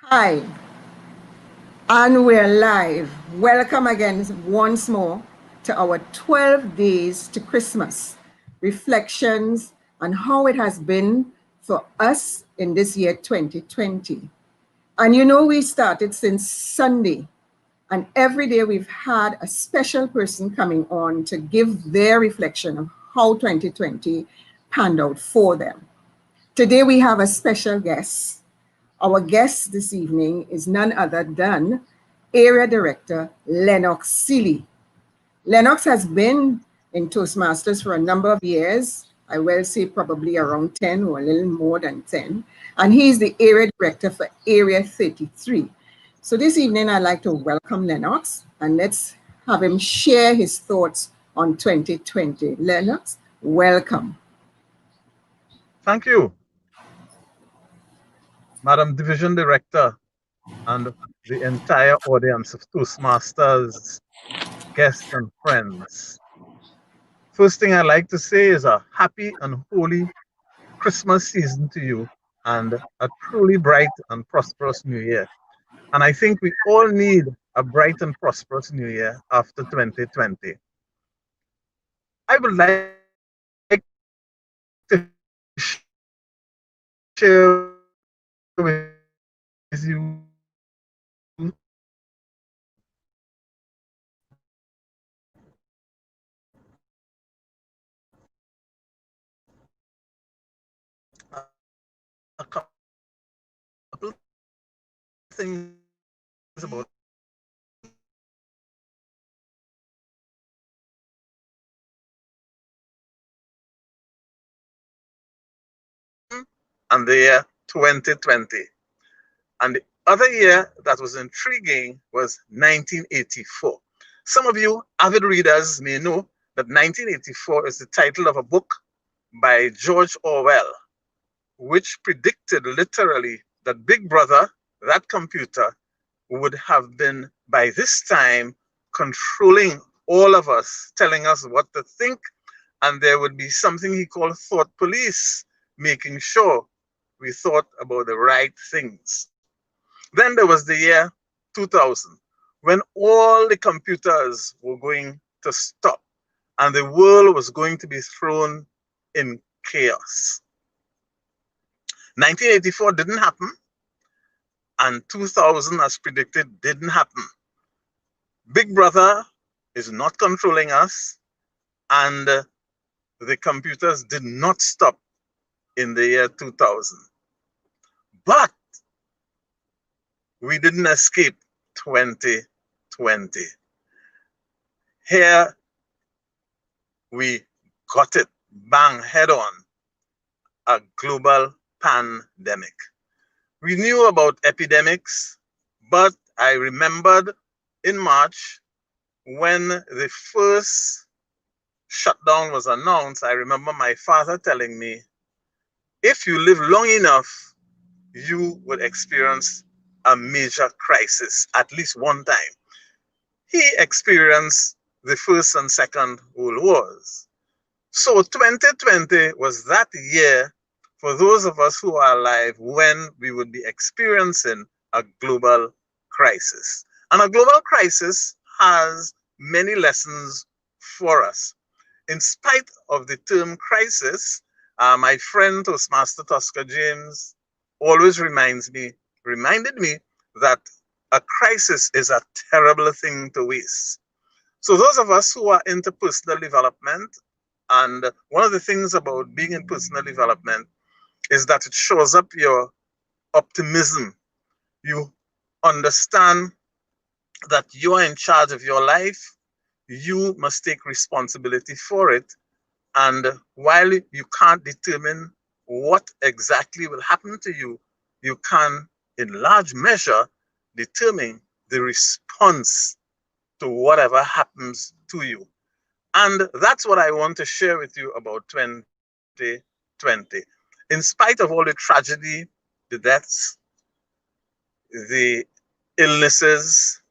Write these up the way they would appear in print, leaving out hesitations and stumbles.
Hi, and we're live. Welcome again once more to our 12 days to Christmas reflections on how it has been for us in this year 2020. And we started since Sunday, and every day we've had a special person coming on to give their reflection of how 2020 panned out for them. Today we have a special guest. Our guest this evening is none other than Area Director Lennox Seeley. Lennox has been in Toastmasters for a number of years. I will say probably around 10 or a little more than 10. And he's the Area Director for Area 33. So this evening, I'd like to welcome Lennox and let's have him share his thoughts on 2020. Lennox, welcome. Thank you, Madam Division Director, and the entire audience of Toastmasters, guests, and friends. First thing I'd like to say is a happy and holy Christmas season to you and a truly bright and prosperous new year. And I think we all need a bright and prosperous new year after 2020. I would like to share with you a couple things about and the year 2020. And the other year that was intriguing was 1984. Some of you avid readers may know that 1984 is the title of a book by George Orwell, which predicted literally that Big Brother, that computer, would have been by this time controlling all of us, telling us what to think, and there would be something he called thought police, making sure we thought about the right things. Then there was the year 2000, when all the computers were going to stop and the world was going to be thrown in chaos. 1984 didn't happen, and 2000, as predicted, didn't happen. Big Brother is not controlling us, and the computers did not stop in the year 2000. But we didn't escape 2020. Here we got it bang head on, a global pandemic. We knew about epidemics, but I remembered in March when the first shutdown was announced. I remember my father telling me, if you live long enough, you would experience a major crisis at least one time. He experienced the First and Second World Wars. So 2020 was that year for those of us who are alive when we would be experiencing a global crisis. And a global crisis has many lessons for us. In spite of the term crisis, my friend Toastmaster Tosca James always reminded me that a crisis is a terrible thing to waste. So those of us who are into personal development, and one of the things about being in personal development is that it shows up your optimism. You understand that you are in charge of your life. You must take responsibility for it. And while you can't determine what exactly will happen to you, you can, in large measure, determine the response to whatever happens to you. And that's what I want to share with you about 2020. In spite of all the tragedy, the deaths, the illnesses,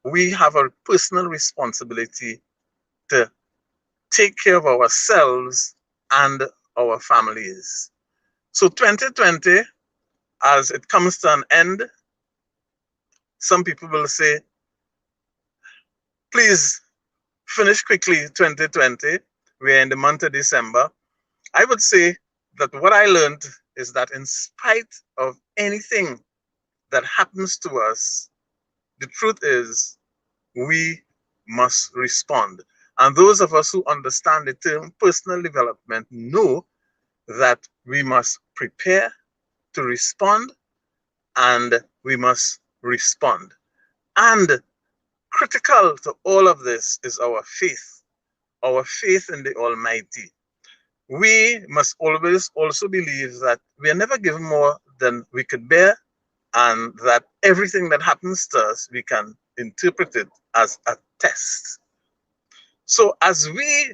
we have a personal responsibility to take care of ourselves and our families. So 2020 as it comes to an end, some people will say, please finish quickly 2020. We're in the month of December. I would say that what I learned is that in spite of anything that happens to us, the truth is we must respond. And those of us who understand the term personal development know that we must prepare to respond and we must respond. And critical to all of this is our faith in the Almighty. We must always also believe that we are never given more than we could bear, and that everything that happens to us, we can interpret it as a test. So as we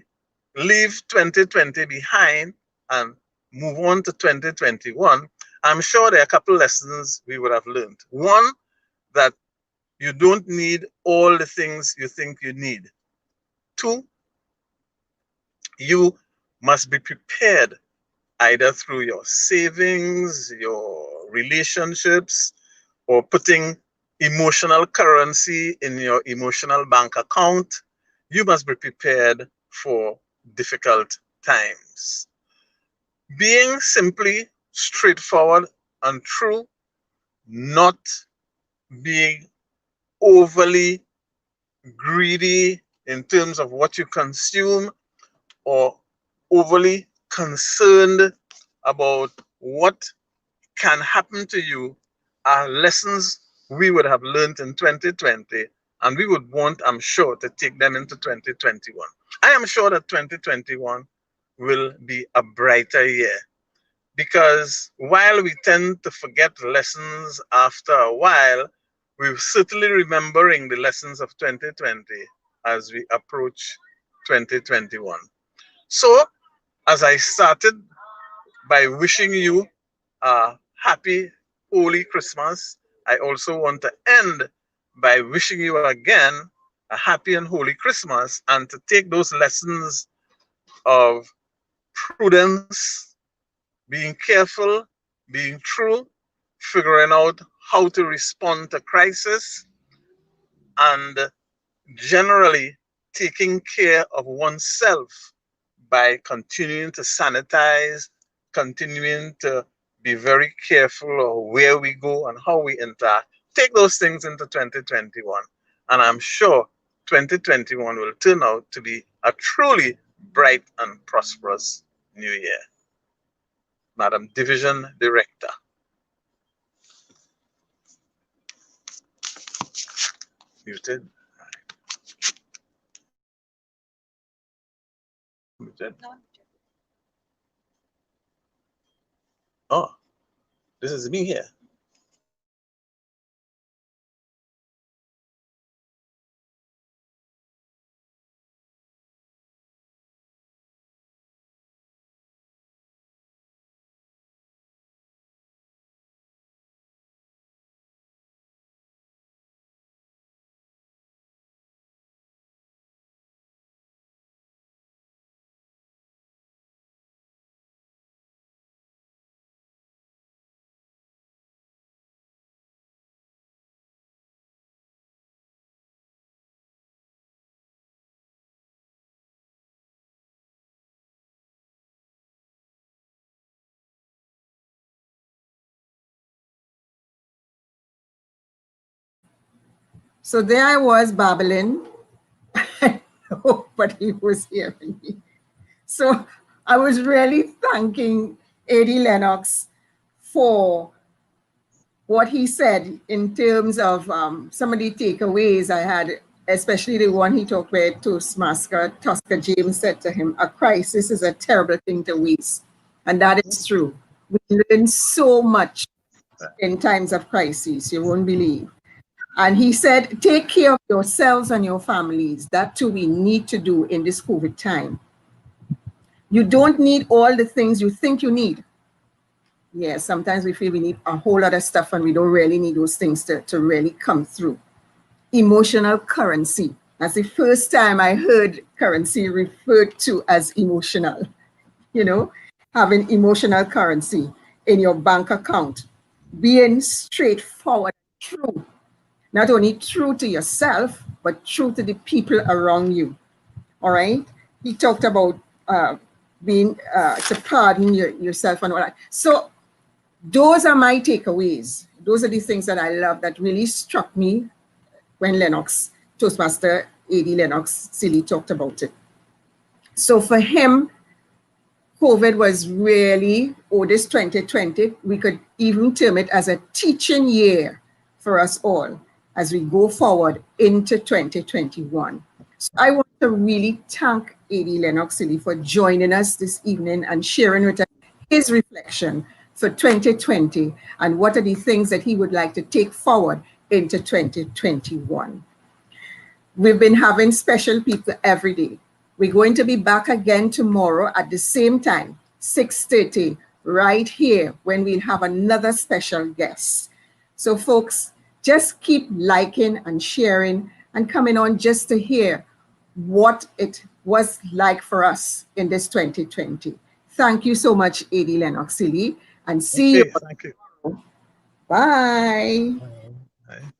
leave 2020 behind and move on to 2021, I'm sure there are a couple lessons we would have learned. One, that you don't need all the things you think you need. Two, you must be prepared either through your savings, your relationships, or putting emotional currency in your emotional bank account. You must be prepared for difficult times. Being simply straightforward and true, not being overly greedy in terms of what you consume or overly concerned about what can happen to you are lessons we would have learned in 2020, and we would want, I'm sure, to take them into 2021. I am sure that 2021 will be a brighter year, because while we tend to forget lessons after a while, we're certainly remembering the lessons of 2020 as we approach 2021. So, as I started by wishing you a happy, holy Christmas, I also want to end by wishing you again a happy and holy Christmas, and to take those lessons of prudence, being careful, being true, figuring out how to respond to crisis, and generally taking care of oneself by continuing to sanitize, continuing to be very careful of where we go and how we interact. Take those things into 2021. And I'm sure 2021 will turn out to be a truly bright and prosperous new year. Madam Division Director. Muted. Muted. Oh, this is me here. So there I was babbling, but he was hearing me. So I was really thanking A.D. Lennox for what he said in terms of some of the takeaways I had, especially the one he talked about Toastmaster. Tosca James said to him, a crisis is a terrible thing to waste. And that is true. We learn so much in times of crisis, you won't believe. And he said, take care of yourselves and your families. That too we need to do in this COVID time. You don't need all the things you think you need. Yeah, sometimes we feel we need a whole lot of stuff and we don't really need those things to really come through. Emotional currency. That's the first time I heard currency referred to as emotional. You know, having emotional currency in your bank account. being straightforward, true, not only true to yourself, but true to the people around you. All right. He talked about being to pardon yourself and all that. So those are my takeaways. Those are the things that I love that really struck me when Toastmaster A.D. Lennox Sealy talked about it. So for him, COVID was really, this 2020, we could even term it as a teaching year for us all as we go forward into 2021. So I want to really thank A.D. Lennox Sealy for joining us this evening and sharing with us his reflection for 2020 and what are the things that he would like to take forward into 2021. We've been having special people every day. We're going to be back again tomorrow at the same time, 6:30, right here, when we'll have another special guest. So folks, just keep liking and sharing and coming on just to hear what it was like for us in this 2020. Thank you so much, A.D. Lennox Sealy, and see you. Thank you. Bye. Bye.